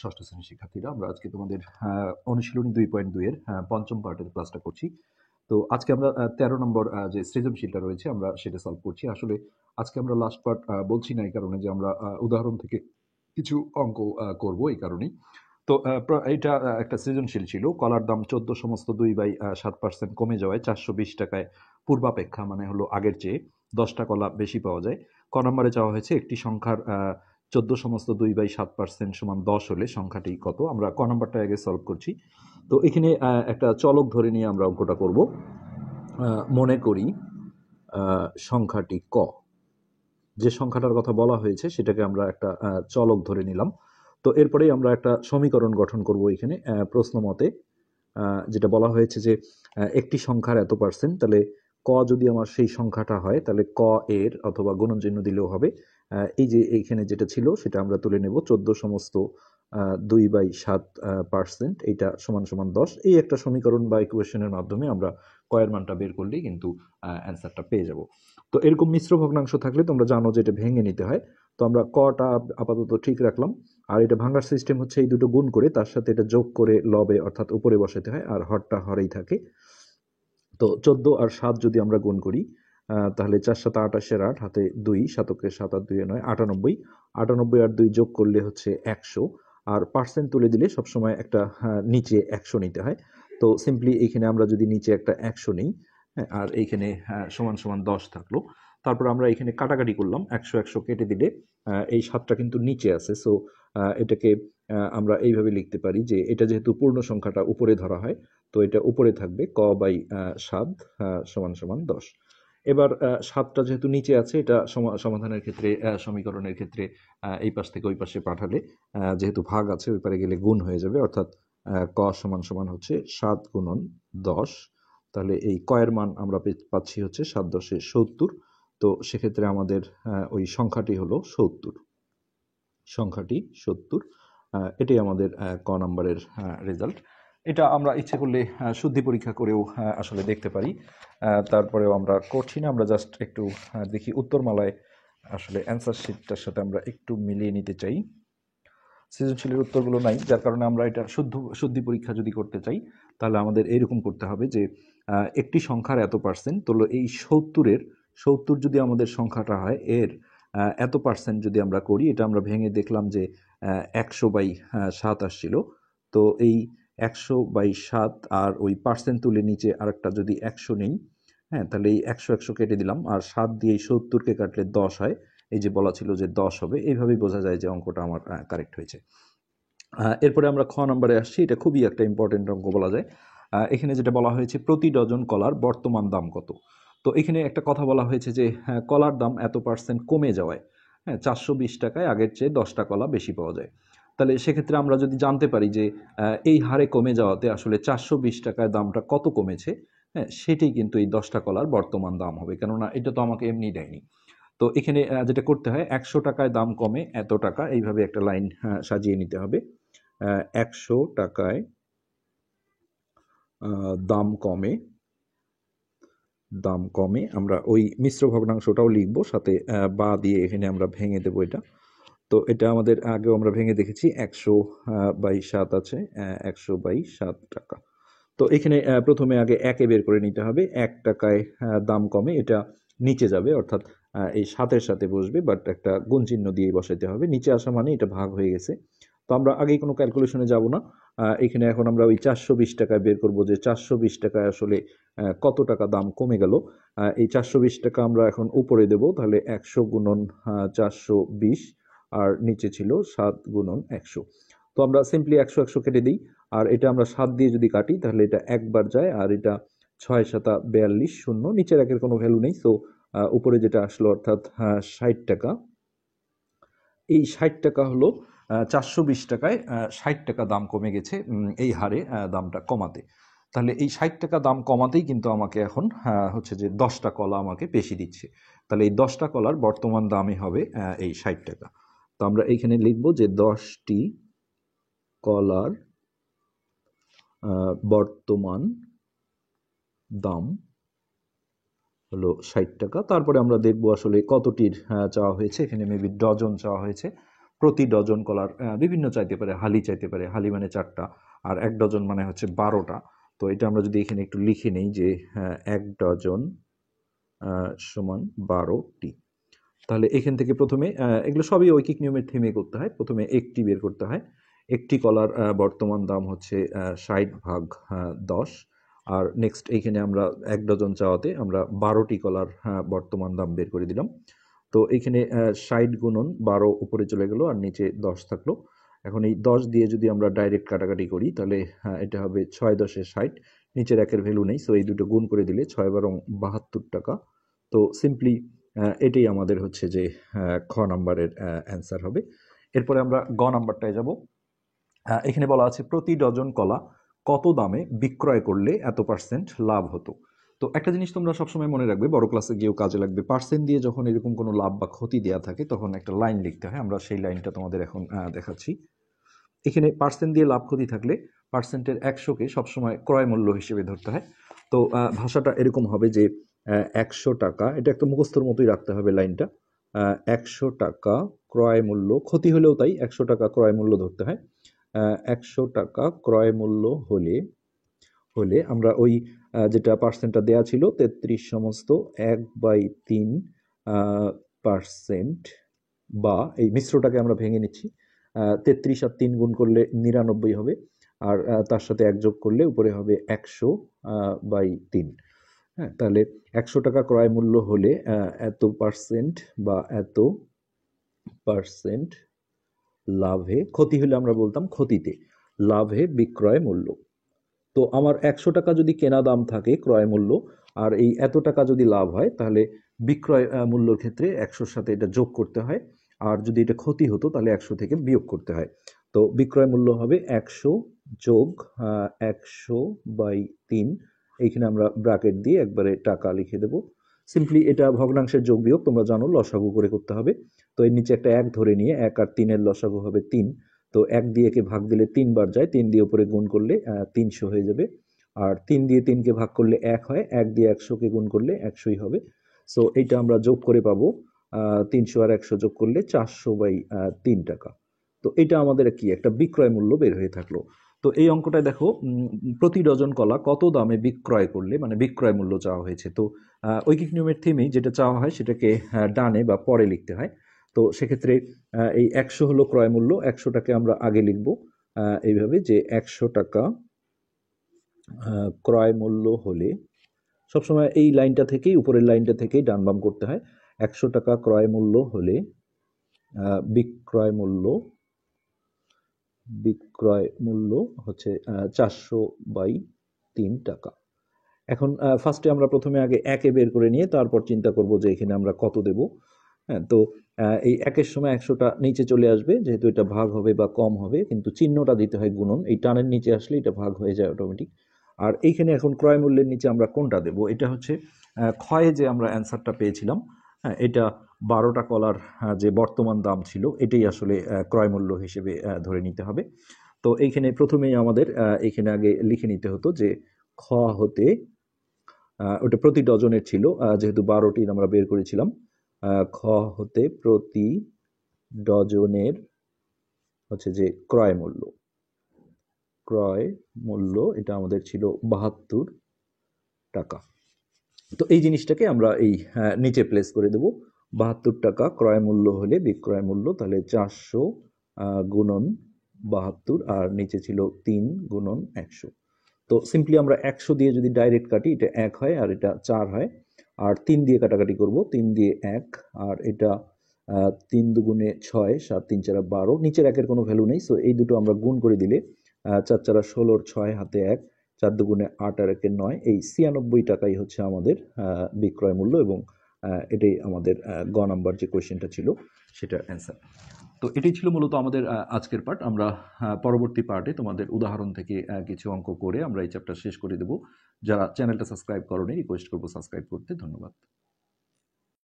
ষষ্ঠ শ্রেণীর শিক্ষার্থীরা, আমরা আজকে তোমাদের অনুশীলনী 2.2 এর পঞ্চম পার্টের ক্লাসটা করছি। তো আজকে আমরা 13 নম্বর যে সৃজনশীলটা রয়েছে আমরা সেটা সলভ করছি। আসলে আজকে আমরা লাস্ট পার্ট বলছি না, এই কারণে যে আমরা উদাহরণ থেকে কিছু অঙ্ক করব, এই কারণেই। তো এটা একটা সৃজনশীল ছিল। কলার দাম 14 সমস্ত 2/7% কমে যাওয়ায় 420 টাকায় পূর্বাপেক্ষা, মানে হলো আগের চেয়ে 10টা কলা বেশি পাওয়া যায়। ক নম্বরে চাওয়া হয়েছে একটি সংখ্যার 14 সমস্ত 2/7% সমান 10 হলে সংখ্যাটি কত। আমরা ক নম্বরটা আগে সলভ করছি। তো এখানে একটা চলক ধরে নিয়ে আমরা অঙ্কটা করব। মনে করি সংখ্যাটি ক, যে সংখ্যাটার কথা বলা হয়েছে সেটাকে আমরা একটা চলক ধরে নিলাম। তো এরপরেই আমরা একটা সমীকরণ গঠন করব এখানে প্রশ্ন মতে, যেটা বলা হয়েছে যে একটি সংখ্যার এত পার্সেন্ট, তাহলে ক যদি আমার সেই সংখ্যাটা হয় তাহলে ক এর অথবা গুণন চিহ্ন দিলেও হবে। এই যে এইখানে যেটা ছিল সেটা আমরা তুলে নেব, 14 সমস্ত 2/7%, এইটা সমান সমান 10। এই একটা সমীকরণ বা ইকুয়েশনের মাধ্যমে আমরা কয়ের মানটা বের করলেই কিন্তু অ্যান্সারটা পেয়ে যাব। তো এরকম মিশ্র ভগ্নাংশ থাকলে তোমরা জানো যে এটা ভেঙে নিতে হয়। তো আমরা কটা আপাতত ঠিক রাখলাম। আর এটা ভাঙার সিস্টেম হচ্ছে এই দুটো গুণ করে তার সাথে এটা যোগ করে লবে অর্থাৎ উপরে বসাতে হয়, আর হরটা হরেই থাকে। তো 14 আর 7 যদি আমরা গুণ করি তাহলে 4 7 28 8 হাতে 2, 7 7 আর 2 9 98, 98 আর 2 যোগ করলে হচ্ছে 100। আর পার্সেন্ট তুলে দিলে সবসময় একটা নিচে 100 নিতে হয়। তো সিম্পলি এখানে আমরা যদি নিচে একটা 100 নিই, আর এইখানে সমান সমান 10 থাকলো। তারপর আমরা এখানে কাটাকাটি করলাম, 100 100 কেটে দিলে এই 7টা কিন্তু নিচে আছে। সো এটাকে আমরা এইভাবে লিখতে পারি যে এটা যেহেতু পূর্ণ সংখ্যাটা উপরে ধরা হয়, তো এটা উপরে থাকবে ক/7 সমান সমান 10। এবার 7টা যেহেতু নিচে আছে, এটা সমাধানের ক্ষেত্রে সমীকরণের ক্ষেত্রে এই পাশ থেকে ওই পাশে পাঠালে যেহেতু ভাগ আছে ওই পারে গেলে গুণ হয়ে যাবে, অর্থাৎ ক সমান সমান হচ্ছে 7 গুণন 10। তাহলে এই কয়ের মান আমরা পাচ্ছি হচ্ছে 7 10 70। তো সেক্ষেত্রে আমাদের ওই সংখ্যাটি হলো 70, সংখ্যাটি 70। এটাই আমাদের ক নম্বরের রেজাল্ট। এটা আমরা ইচ্ছে করলে শুদ্ধি পরীক্ষা করেও আসলে দেখতে পারি। তারপরেও আমরা করছি না, আমরা জাস্ট একটু দেখি উত্তরমালায় আসলে অ্যান্সার শিটটার সাথে আমরা একটু মিলিয়ে নিতে চাই। সৃজনশীলের উত্তরগুলো নাই, যার কারণে আমরা এটা শুদ্ধি পরীক্ষা যদি করতে চাই তাহলে আমাদের এইরকম করতে হবে যে একটি সংখ্যার এত পার্সেন্ট, তো এই 70 যদি আমাদের সংখ্যাটা হয়, এর এত পার্সেন্ট যদি আমরা করি, এটা আমরা ভেঙে দেখলাম যে 100/7 আসছিল। তো এই 100/7 আর ওই পার্সেন্ট তুলে নিচে আরেকটা যদি 100 নেই, হ্যাঁ, তাহলে এই 100 100 কেটে দিলাম, আর 7 দিয়ে এই 70কে কাটলে 10 হয়। এই যে বলা ছিল যে 10 হবে, এইভাবেই বোঝা যায় যে অঙ্কটা আমার কারেক্ট হয়েছে। এরপরে আমরা খ নম্বরে আসছি। এটা খুবই একটা ইম্পর্টেন্ট অঙ্ক বলা যায়। এখানে যেটা বলা হয়েছে প্রতি ডজন কলার বর্তমান দাম কত। তো এখানে একটা কথা বলা হয়েছে যে কলার দাম এত পার্সেন্ট কমে যাওয়ায়, হ্যাঁ, 420 টাকায় আগের চেয়ে 10টা কলা বেশি পাওয়া যায়। তাহলে সেক্ষেত্রে আমরা যদি জানতে পারি যে এই হারে কমে যাওয়াতে আসলে 420 টাকায় দামটা কত কমেছে, হ্যাঁ, সেটাই কিন্তু এই 10টা কলার বর্তমান দাম হবে, কেননা এটা তো আমাকে এমনি দেয়নি। তো এখানে যেটা করতে হয়, 100 টাকায় দাম কমে এত টাকা, এইভাবে একটা লাইন সাজিয়ে নিতে হবে। 100 টাকায় দাম কমে আমরা ওই মিশ্র ভগ্নাংশটাও লিখবো সাথে, বা দিয়ে এখানে আমরা ভেঙে দেবো এটা। তো এটা আমাদের আগেও আমরা ভেঙে দেখেছি, 100/7 আছে, 100/7 টাকা। তো এখানে প্রথমে আগে একে বের করে নিতে হবে। 1 টাকায় দাম কমে, এটা নিচে যাবে, অর্থাৎ এই 7-এর সাথে বসবে, বাট একটা গুণ চিহ্ন দিয়ে বসাতে হবে। নিচে আসা মানে এটা ভাগ হয়ে গেছে। তো আমরা আগেই কোনো ক্যালকুলেশনে যাব না। এখানে এখন আমরা ওই 420 টাকায় বের করব যে 420 টাকায় আসলে কত টাকা দাম কমে গেল। এই 420 টাকা আমরা এখন উপরে দেব, তাহলে 100 গুণন 420, আর নিচে ছিল 7 গুণন 100। তো আমরা সিম্পলি 100 100 কেটে দিই, আর এটা আমরা 7 দিয়ে যদি কাটি তাহলে এটা একবার যায়, আর এটা 6 7 42 শূন্য, নিচের একের কোনো ভ্যালু নেই। সো উপরে যেটা আসলো অর্থাৎ 60 টাকা। এই 60 টাকা হলো 420 টাকায় 60 টাকা দাম কমে গেছে এই হারে দামটা কমাতে। তাহলে এই 60 টাকা দাম কমাতেই কিন্তু আমাকে এখন হচ্ছে যে 10টা কলা আমাকে বেশি দিচ্ছে। তাহলে এই 10টা কলার বর্তমান দামই হবে এই 60 টাকা। তো আমরা এইখানে লিখবো যে 10টি কলার বর্তমান দাম হলো 60 টাকা। তারপরে আমরা দেখবো আসলে কতটির চাওয়া হয়েছে। এখানে মেবি ডজন চাওয়া হয়েছে। প্রতি ডজন কলার বিভিন্ন চাইতে পারে, হালি চাইতে পারে, হালি মানে 4টা, আর 1 ডজন মানে হচ্ছে 12টা। তো এটা আমরা যদি এখানে একটু লিখে নেই যে 1 ডজন সমান 12টি, তাহলে এখান থেকে প্রথমে এগুলো সবই ঐকিক নিয়মের থেমে করতে হয়। প্রথমে একটি বের করতে হয়। একটি কলার বর্তমান দাম হচ্ছে 60 ভাগ 10, আর নেক্সট এইখানে আমরা 1 ডজন চাওয়াতে আমরা 12টি কলার বর্তমান দাম বের করে দিলাম। তো এইখানে 60 গুণন 12 উপরে চলে গেল আর নিচে 10 থাকলো। এখন এই 10 দিয়ে যদি আমরা ডাইরেক্ট কাটাকাটি করি তাহলে এটা হবে 6 10 60, নিচের একের ভ্যালু নেই, সো এই দুটো গুণ করে দিলে 6 12 72 টাকা। তো সিম্পলি এটাই আমাদের হচ্ছে যে খ নাম্বারের অ্যান্সার হবে। এরপরে আমরা গ নাম্বারটায় যাব। এখানে বলা আছে প্রতি ডজন কলা কত দামে বিক্রয় করলে এত পার্সেন্ট লাভ হতো। তো একটা জিনিস তোমরা সবসময় মনে রাখবে, বড় ক্লাসে গিয়েও কাজে লাগবে, পার্সেন্ট দিয়ে যখন এরকম কোনো লাভ বা ক্ষতি দেওয়া থাকে তখন একটা লাইন লিখতে হয়। আমরা সেই লাইনটা তোমাদের এখন দেখাচ্ছি। এখানে পার্সেন্ট দিয়ে লাভ ক্ষতি থাকলে পার্সেন্টের 100কে সবসময় ক্রয় মূল্য হিসেবে ধরতে হয়। তো ভাষাটা এরকম হবে যে 100 টাকা, এটা একটা মুখস্থর মতোই রাখতে হবে লাইনটা। 100 টাকা ক্রয় মূল্য, ক্ষতি হলেও তাই 100 টাকা ক্রয় মূল্য ধরতে হয়। 100 টাকা ক্রয় মূল্য হলে আমরা ওই যেটা পার্সেন্টটা দেয়া ছিল 33 সমস্ত 1/3% বা এই মিশ্রটাকে আমরা ভেঙে নিচ্ছি। 33 আর 3 গুণ করলে 99 হবে, আর তার সাথে 1 যোগ করলে উপরে হবে 100/3। হ্যাঁ, তাহলে 100 টাকা ক্রয় মূল্য হলে এত পার্সেন্ট বা এত পার্সেন্ট লাভে, ক্ষতি হলে আমরা বলতাম ক্ষতিতে, লাভে বিক্রয় মূল্য। তো আমার 100 টাকা যদি কেনা দাম থাকে ক্রয় মূল্য, আর এই এত টাকা যদি লাভ হয়, তাহলে বিক্রয় মূল্যর ক্ষেত্রে 100-র সাথে এটা যোগ করতে হয়, আর যদি এটা ক্ষতি হতো তাহলে 100 থেকে বিয়োগ করতে হয়। তো বিক্রয় মূল্য হবে 100 যোগ 100/3, এইখানে আমরা ব্র্যাকেট দিয়ে একবারে টাকা লিখে দেব। সিম্পলি এটা ভগ্নাংশের যোগ বিয়োগ তোমরা জানো, লসাগু করে করতে হবে। তো এর নিচে একটা 1 ধরে নিয়ে 1 আর 3-এর লসাগু হবে 3। তো 1 দিয়ে একে ভাগ দিলে 3 বার যায়, 3 দিয়ে উপরে গুণ করলে 300 হয়ে যাবে। আর 3 দিয়ে 3কে ভাগ করলে 1 হয়, 1 দিয়ে 100কে গুণ করলে 100ই হবে। সো এইটা আমরা যোগ করে পাবো 300 আর 100 যোগ করলে 400/3 টাকা। তো এটা আমাদের কি একটা বিক্রয় মূল্য বের হয়ে থাকলো। তো এই অঙ্কটায় দেখো প্রতি ডজন কলা কত দামে বিক্রয় করলে, মানে বিক্রয় মূল্য চাওয়া হয়েছে। তো ঐকিক নিয়মের থেমেই যেটা চাওয়া হয় সেটাকে ডানে বা পরে লিখতে হয়। তো সেক্ষেত্রে এই 100 হলো ক্রয় মূল্য, 100টাকে আমরা আগে লিখব এইভাবে যে 100 টাকা ক্রয় মূল্য হলে, সবসময় এই লাইনটা থেকেই, উপরের লাইনটা থেকেই ডান বাম করতে হয়। 100 টাকা ক্রয় মূল্য হলে বিক্রয় মূল্য হচ্ছে 400/3 টাকা। এখন ফার্স্টে আমরা প্রথমে আগে একে বের করে নিয়ে তারপর চিন্তা করব যে এখানে আমরা কত দেব। হ্যাঁ, তো এই একের সময় 100টা নিচে চলে আসবে, যেহেতু এটা ভাগ হবে বা কম হবে, কিন্তু চিহ্নটা দিতে হয় গুণন, এই টানের নিচে আসলে এটা ভাগ হয়ে যায় অটোমেটিক। আর এইখানে এখন ক্রয় মূল্যের নিচে আমরা কোনটা দেব, এটা হচ্ছে ক্ষয়ে যে আমরা অ্যান্সারটা পেয়েছিলাম, হ্যাঁ, এটা 12টা কলার যে বর্তমান দাম ছিল এটাই আসলে ক্রয় মূল্য হিসেবে ধরে নিতে হবে। তো এইখানে প্রথমেই আমাদের এইখানে আগে লিখে নিতে হতো যে খ হতে, ওটা প্রতি ডজনের ছিল, যেহেতু 12টির আমরা বের করেছিলাম, খ হতে প্রতি ডজনের হচ্ছে যে ক্রয় মূল্য এটা আমাদের ছিল 72 টাকা। তো এই জিনিসটাকে আমরা এই নিচে প্লেস করে দেব। 72 টাকা ক্রয় মূল্য হলে বিক্রয় মূল্য, তাহলে 400 গুণন 72, আর নিচে ছিল 3 গুণন 100। তো সিম্পলি আমরা 100 দিয়ে যদি ডাইরেক্ট কাটি এটা 1 হয় আর এটা 4 হয়, আর 3 দিয়ে কাটাকাটি করব, 3 দিয়ে 1, আর এটা 3 দুগুণে 6, 7 3 4 12, নিচের একের কোনো ভ্যালু নেই, সো এই দুটো আমরা গুণ করে দিলে 4 4 16, 6 হাতে 1, 4 দুগুণে 8 আর 1 9, এই 96 টাকাই হচ্ছে আমাদের বিক্রয় মূল্য, এবং এটাই আমাদের গ নাম্বার যে কোয়েশ্চেনটা ছিল সেটার অ্যান্সার। তো এটাই ছিল মূলত আমাদের আজকের পার্ট। আমরা পরবর্তী পার্টে তোমাদের উদাহরণ থেকে কিছু অঙ্ক করে আমরা এই চ্যাপ্টার শেষ করে দেব। যারা চ্যানেলটা সাবস্ক্রাইব করোনি রিকোয়েস্ট করবো সাবস্ক্রাইব করতে। ধন্যবাদ।